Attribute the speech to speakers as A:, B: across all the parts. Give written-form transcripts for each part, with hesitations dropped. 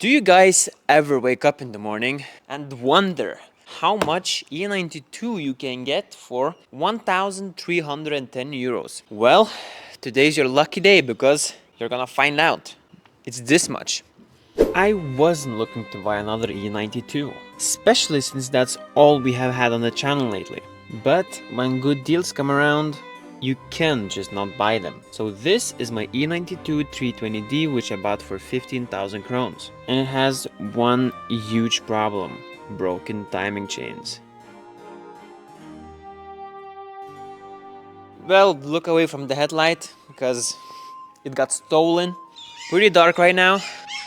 A: Do you guys ever wake up in the morning and wonder how much E92 you can get for 1,310 euros? Well, today's your lucky day because you're gonna find out. It's this much. I wasn't looking to buy another E92, especially since that's all we have had on the channel lately. But when good deals come around, you can just not buy them. So this is my E92 320D, which I bought for 15,000 crowns. And it has one huge problem: broken timing chains. Well, look away from the headlight because it got stolen. Pretty dark right now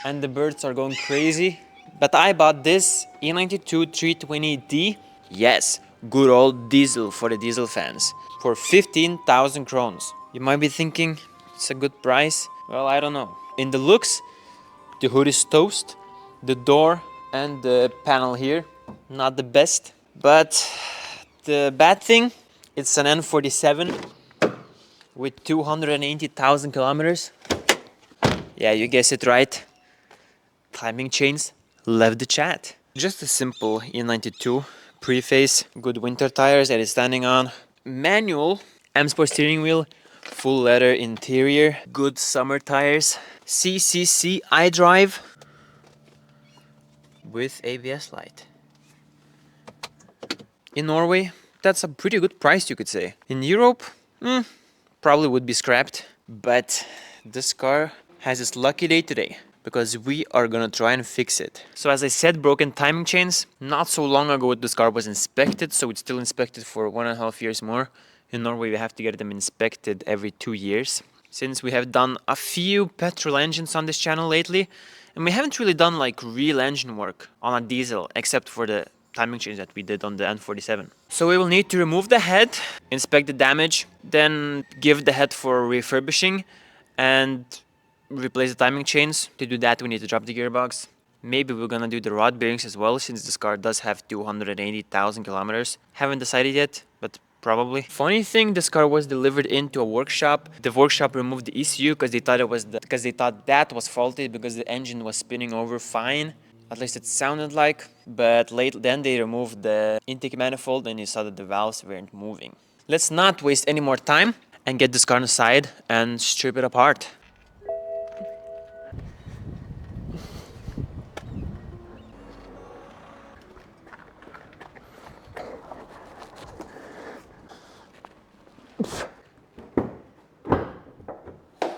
A: and the birds are going crazy. But I bought this E92 320D. Yes, good old diesel for the diesel fans. For 15,000 crowns. You might be thinking, it's a good price. Well, I don't know. In the looks, the hood is toast. The door and the panel here, not the best. But the bad thing, it's an N47 with 280,000 kilometers. Yeah, you guessed it right. Timing chains left the chat. Just a simple E92 preface, good winter tires that it's standing on, manual M Sport steering wheel, full leather interior, good summer tires, CCC iDrive with ABS light. In Norway, that's a pretty good price, you could say. In Europe, probably would be scrapped, but this car has its lucky day today because we are gonna try and fix it. So as I said, broken timing chains. Not so long ago this car was inspected, so it's still inspected for 1.5 years more. In Norway we have to get them inspected every 2 years. Since we have done a few petrol engines on this channel lately, and we haven't really done like real engine work on a diesel, except for the timing change that we did on the N47. So we will need to remove the head, inspect the damage, then give the head for refurbishing and replace the timing chains. To do that we need to drop the gearbox. Maybe we're gonna do the rod bearings as well, since this car does have 280,000 kilometers. Haven't decided yet, but probably. Funny thing, this car was delivered into a workshop. The workshop removed the ECU because they thought that was faulty because the engine was spinning over fine. At least it sounded like. But then they removed the intake manifold and you saw that the valves weren't moving. Let's not waste any more time and get this car on the side and strip it apart.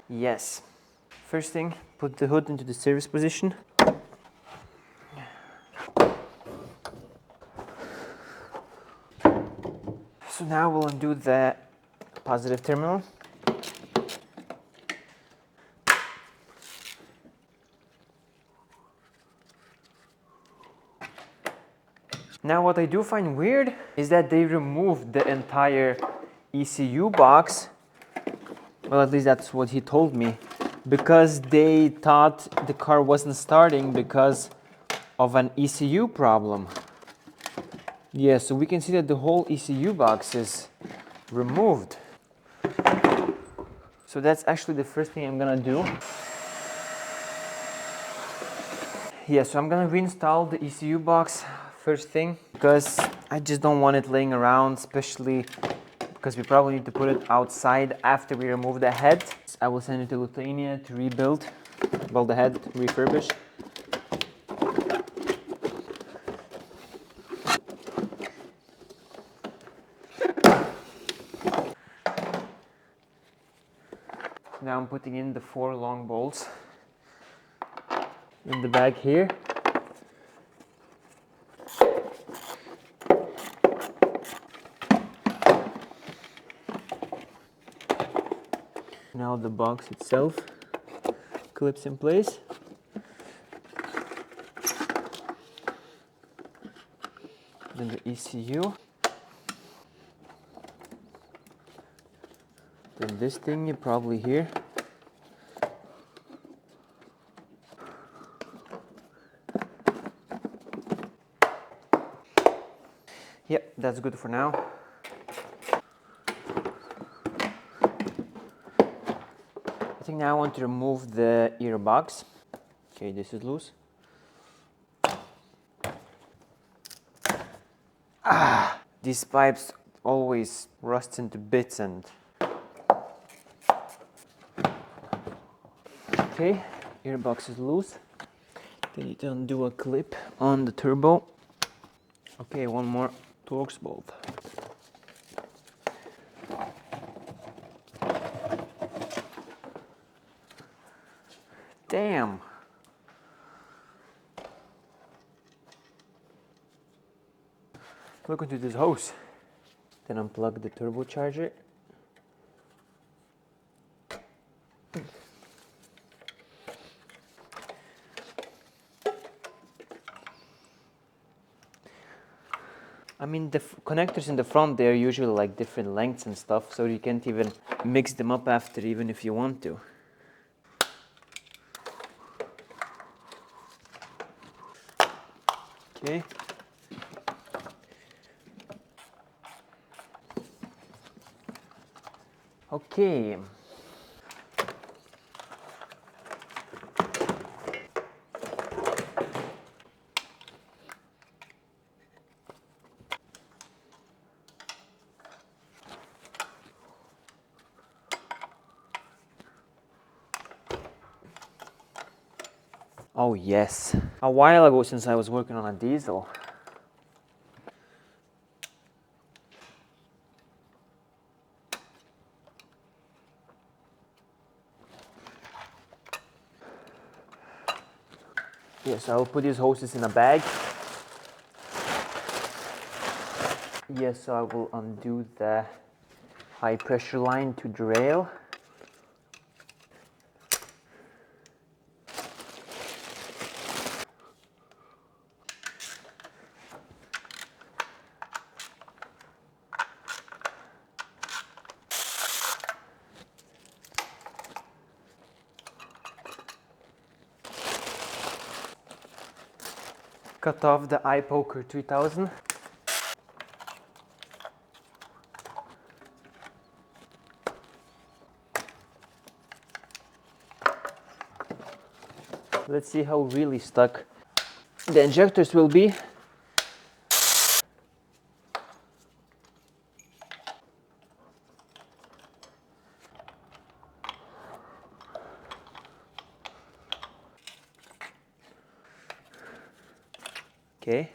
A: Yes. First thing, put the hood into the service position. So now we'll undo the positive terminal. Now what I do find weird is that they removed the entire ECU box. Well, at least that's what he told me. Because they thought the car wasn't starting because of an ECU problem. Yeah, so we can see that the whole ECU box is removed. So that's actually the first thing I'm gonna do. Yeah, so I'm gonna reinstall the ECU box first thing, because I just don't want it laying around, especially because we probably need to put it outside after we remove the head. I will send it to Lithuania to rebuild, well, the head refurbished. Now I'm putting in the 4 long bolts in the bag here. Now the box itself clips in place. Then the ECU. Then this thing probably here. Yep, that's good for now. I think now I want to remove the ear box. Okay, this is loose. These pipes always rust into bits and... Okay, gearbox is loose. Then you undo a clip on the turbo. Okay, one more Torx bolt. Damn! Look into this hose. Then unplug the turbocharger. I mean, the connectors in the front, they're usually like different lengths and stuff, so you can't even mix them up after, even if you want to. Okay. Okay. Oh yes, a while ago since I was working on a diesel. Yes, I will put these hoses in a bag. Yes, I will undo the high pressure line to the rail. Cut off the eye poker 3000. Let's see how really stuck the injectors will be. Okay.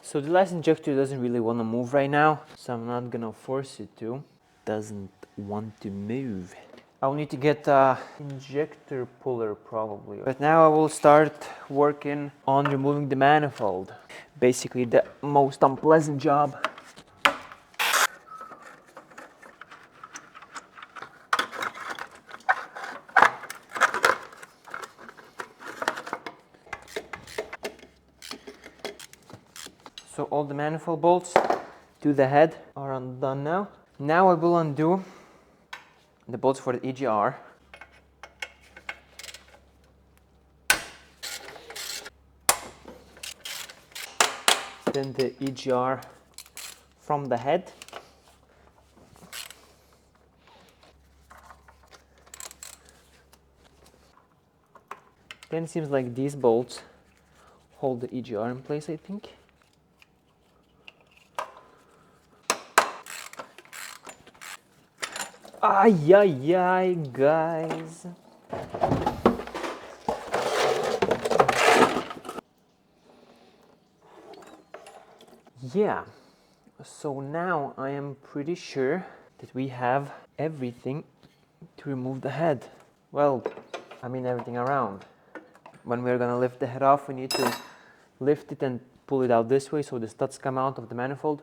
A: So the last injector doesn't really want to move right now, so I'm not gonna force it to. Doesn't want to move. I'll need to get a injector puller probably. But now I will start working on removing the manifold. Basically the most unpleasant job. So all the manifold bolts to the head are undone now. Now I will undo the bolts for the EGR. Then the EGR from the head. Then it seems like these bolts hold the EGR in place, I think. Ay, ay, ay, guys. Yeah, so now I am pretty sure that we have everything to remove the head. Well, I mean everything around. When we're gonna lift the head off, we need to lift it and pull it out this way so the studs come out of the manifold.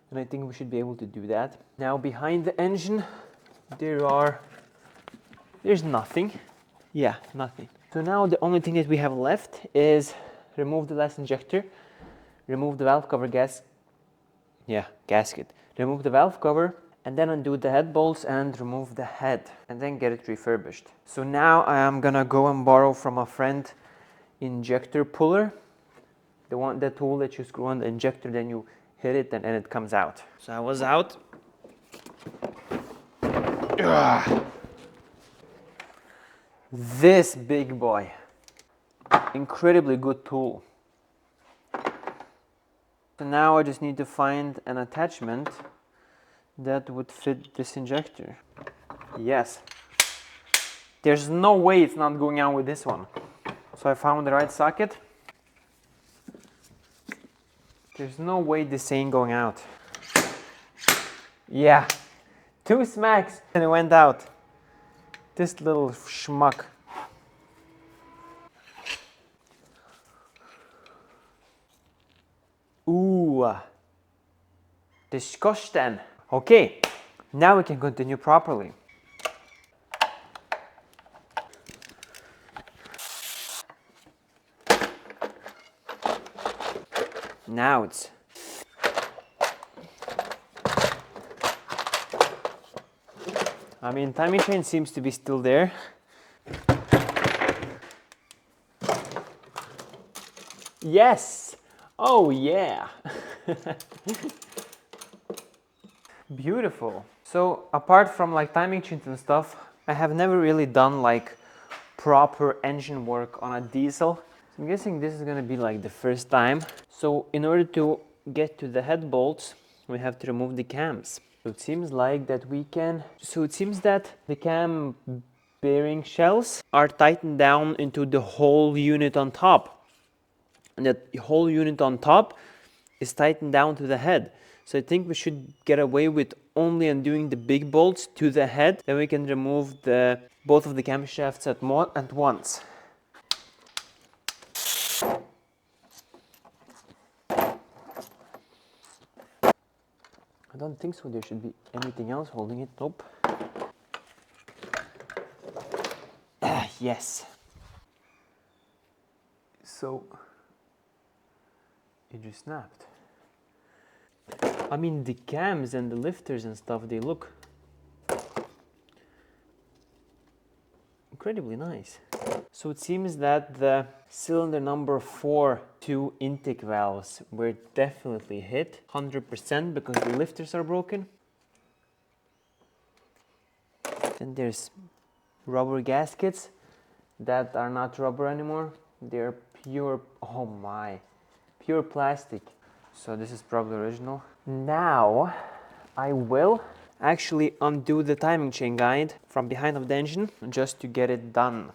A: And I think we should be able to do that. Now behind the engine, there's nothing. Yeah, nothing. So now the only thing that we have left is remove the last injector, remove the valve cover gasket. Remove the valve cover and then undo the head bolts and remove the head and then get it refurbished. So now I am gonna go and borrow from a friend injector puller. The tool that you screw on the injector, then you hit it and it comes out. So I was out. Ugh. This big boy. Incredibly good tool. So now I just need to find an attachment that would fit this injector. Yes. There's no way it's not going out with this one. So I found the right socket. There's no way this ain't going out. Yeah. 2 smacks and it went out. This little schmuck. Ooh. Disgusting. Okay. Now we can continue properly. Now it's... I mean, timing chain seems to be still there. Yes! Oh yeah! Beautiful. So apart from like timing chains and stuff, I have never really done like proper engine work on a diesel. So I'm guessing this is gonna be like the first time. So in order to get to the head bolts, we have to remove the cams. So it seems like that we can... So it seems that the cam bearing shells are tightened down into the whole unit on top. And that whole unit on top is tightened down to the head. So I think we should get away with only undoing the big bolts to the head. Then we can remove both of the camshafts at once. I don't think so. There should be anything else holding it. Nope. Yes. So it just snapped. I mean, the cams and the lifters and stuff, they look incredibly nice. So it seems that the cylinder number 4 2 intake valves were definitely hit 100% because the lifters are broken. Then there's rubber gaskets that are not rubber anymore. They're pure, oh my, pure plastic. So this is probably original. Now I will actually undo the timing chain guide from behind of the engine just to get it done.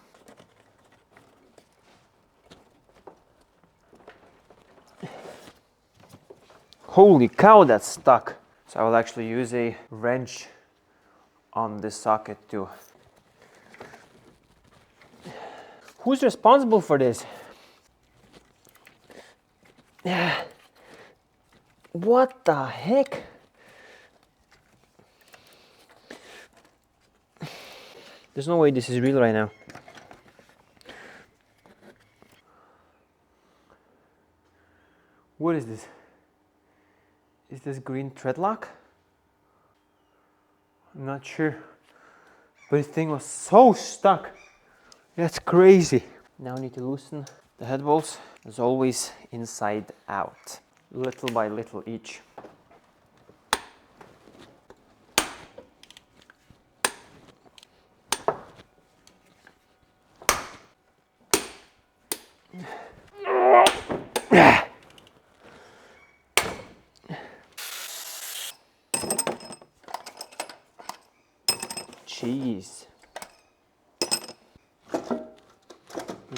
A: Holy cow, that's stuck. So I will actually use a wrench on this socket too. Who's responsible for this? What the heck? There's no way this is real right now. What is this? Is this green thread lock? I'm not sure. But this thing was so stuck. That's crazy. Now I need to loosen the head bolts. As always, inside out. Little by little each. Jeez.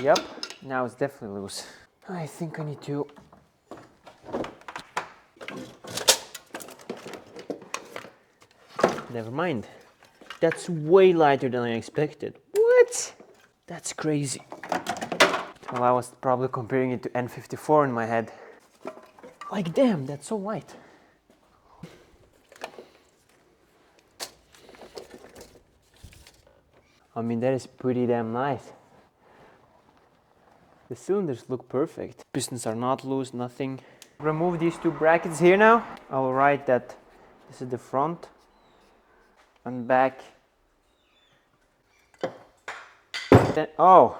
A: Yep, now it's definitely loose. I think I need to... Never mind. That's way lighter than I expected. What? That's crazy. Well, I was probably comparing it to N54 in my head. Like, damn, that's so light. I mean, that is pretty damn nice. The cylinders look perfect. Pistons are not loose, nothing. Remove these 2 brackets here now. I'll write that this is the front and back. Then, oh,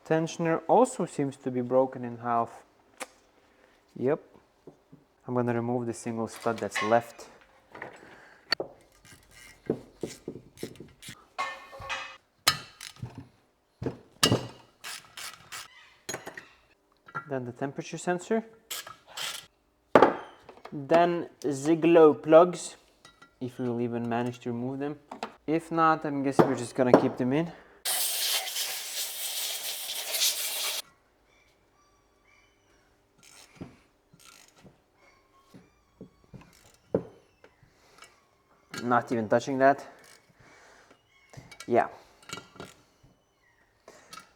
A: Tensioner also seems to be broken in half. Yep. I'm gonna remove the single stud that's left. Then the temperature sensor. Then the glow plugs, if we will even manage to remove them. If not, I'm guessing we're just gonna keep them in. Not even touching that. Yeah.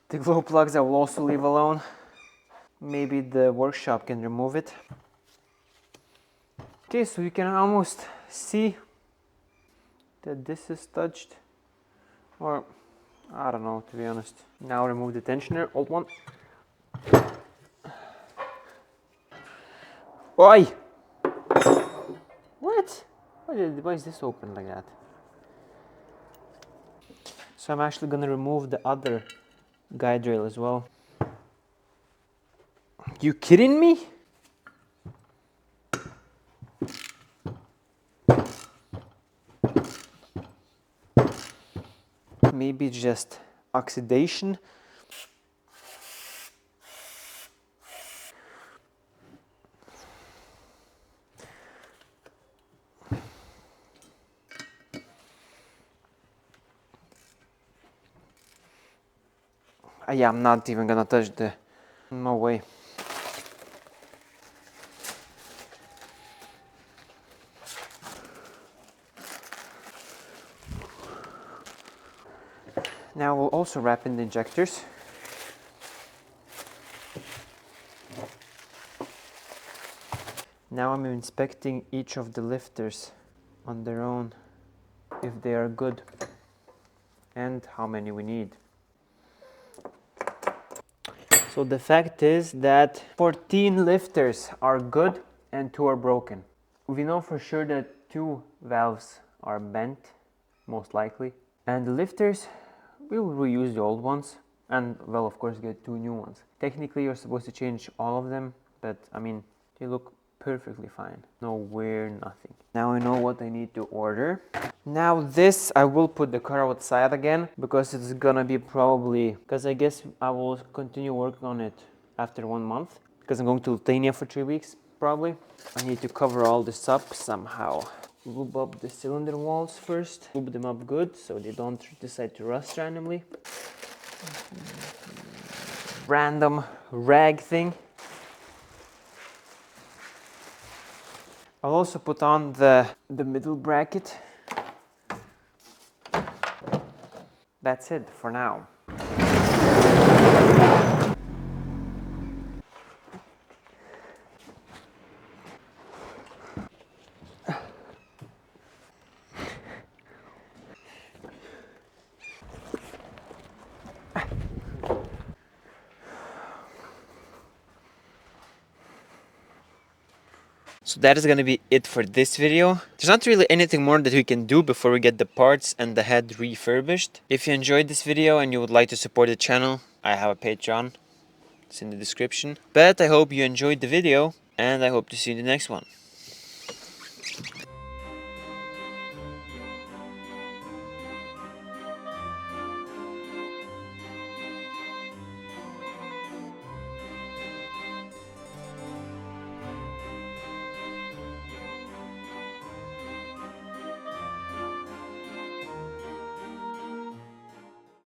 A: The glow plugs I will also leave alone. Maybe the workshop can remove it. Okay, so you can almost see that this is touched. Or, I don't know, to be honest. Now remove the tensioner, old one. Oi! What? Why is this open like that? So I'm actually gonna remove the other guide rail as well. You kidding me? Maybe it's just oxidation. Yeah, I'm not even gonna touch the... No way. Now we'll also wrap in the injectors. Now I'm inspecting each of the lifters on their own, if they are good, and how many we need. So the fact is that 14 lifters are good and 2 are broken. We know for sure that 2 valves are bent, most likely. And the lifters, we'll reuse the old ones and, well, of course, get 2 new ones. Technically, you're supposed to change all of them, but I mean, they look perfectly fine. No wear, nothing. Now I know what I need to order. Now this, I will put the car outside again, because it's gonna be probably, because I guess I will continue working on it after 1 month, because I'm going to Lithuania for 3 weeks, probably. I need to cover all this up somehow. Lube up the cylinder walls first, lube them up good, so they don't decide to rust randomly. Random rag thing. I'll also put on the middle bracket. That's it for now. So that is going to be it for this video. There's not really anything more that we can do before we get the parts and the head refurbished. If you enjoyed this video and you would like to support the channel, I have a Patreon. It's in the description. But I hope you enjoyed the video and I hope to see you in the next one.